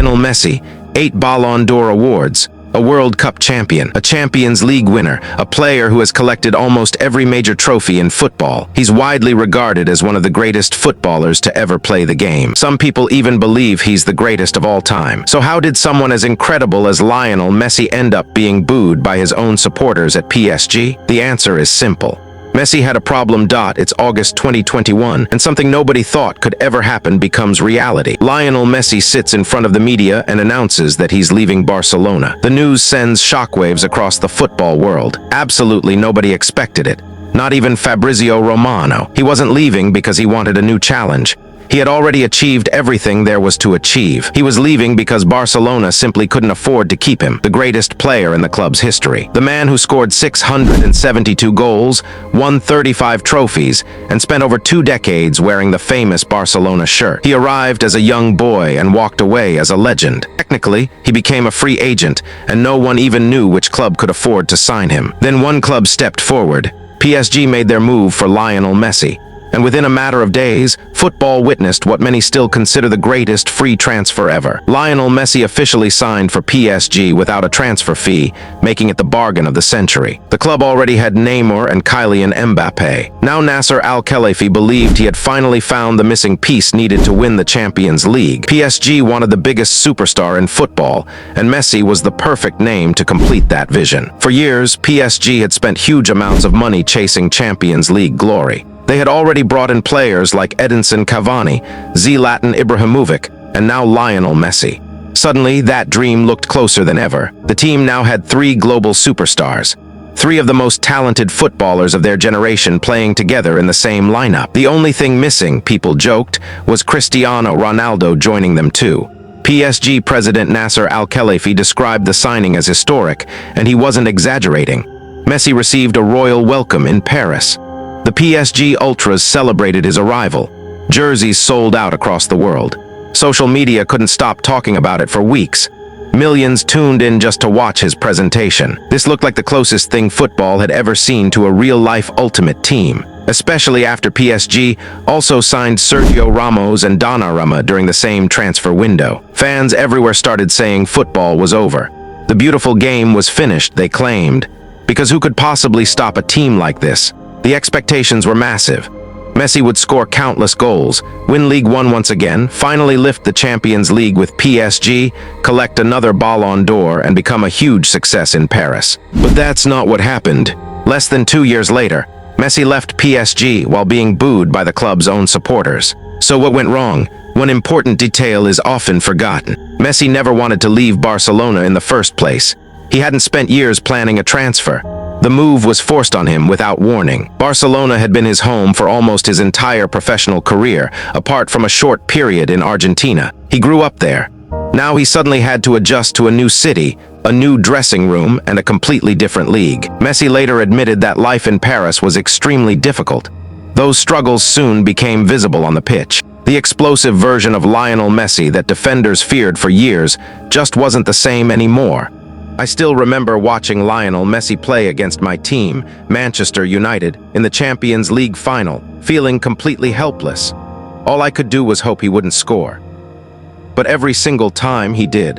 Lionel Messi, 8 Ballon d'Or awards, a World Cup champion, a Champions League winner, a player who has collected almost every major trophy in football. He's widely regarded as one of the greatest footballers to ever play the game. Some people even believe he's the greatest of all time. So how did someone as incredible as Lionel Messi end up being booed by his own supporters at PSG? The answer is simple. Messi had a problem. It's August 2021, and something nobody thought could ever happen becomes reality. Lionel Messi sits in front of the media and announces that he's leaving Barcelona. The news sends shockwaves across the football world. Absolutely nobody expected it. Not even Fabrizio Romano. He wasn't leaving because he wanted a new challenge. He had already achieved everything there was to achieve. He was leaving because Barcelona simply couldn't afford to keep him, the greatest player in the club's history. The man who scored 672 goals, won 35 trophies, and spent over 2 decades wearing the famous Barcelona shirt. He arrived as a young boy and walked away as a legend. Technically, he became a free agent, and no one even knew which club could afford to sign him. Then one club stepped forward. PSG made their move for Lionel Messi. And within a matter of days, football witnessed what many still consider the greatest free transfer ever. Lionel Messi officially signed for PSG without a transfer fee, making it the bargain of the century. The club already had Neymar and Kylian Mbappé. Now Nasser Al-Khelaifi believed he had finally found the missing piece needed to win the Champions League. PSG wanted the biggest superstar in football, and Messi was the perfect name to complete that vision. For years, PSG had spent huge amounts of money chasing Champions League glory. They had already brought in players like Edinson Cavani, Zlatan Ibrahimovic, and now Lionel Messi. Suddenly, that dream looked closer than ever. The team now had 3 global superstars, 3 of the most talented footballers of their generation playing together in the same lineup. The only thing missing, people joked, was Cristiano Ronaldo joining them too. PSG president Nasser Al-Khelaifi described the signing as historic, and he wasn't exaggerating. Messi received a royal welcome in Paris. The PSG Ultras celebrated his arrival. Jerseys sold out across the world. Social media couldn't stop talking about it for weeks. Millions tuned in just to watch his presentation. This looked like the closest thing football had ever seen to a real-life ultimate team, especially after PSG also signed Sergio Ramos and Donnarumma during the same transfer window. Fans everywhere started saying football was over. The beautiful game was finished, they claimed, because who could possibly stop a team like this? The expectations were massive. Messi would score countless goals, win Ligue 1 once again, finally lift the Champions League with PSG, collect another Ballon d'Or, and become a huge success in Paris. But that's not what happened. Less than 2 years later, Messi left PSG while being booed by the club's own supporters. So what went wrong? One important detail is often forgotten. Messi never wanted to leave Barcelona in the first place. He hadn't spent years planning a transfer. The move was forced on him without warning. Barcelona had been his home for almost his entire professional career, apart from a short period in Argentina. He grew up there. Now he suddenly had to adjust to a new city, a new dressing room, and a completely different league. Messi later admitted that life in Paris was extremely difficult. Those struggles soon became visible on the pitch. The explosive version of Lionel Messi that defenders feared for years just wasn't the same anymore. I still remember watching Lionel Messi play against my team, Manchester United, in the Champions League final, feeling completely helpless. All I could do was hope he wouldn't score. But every single time he did,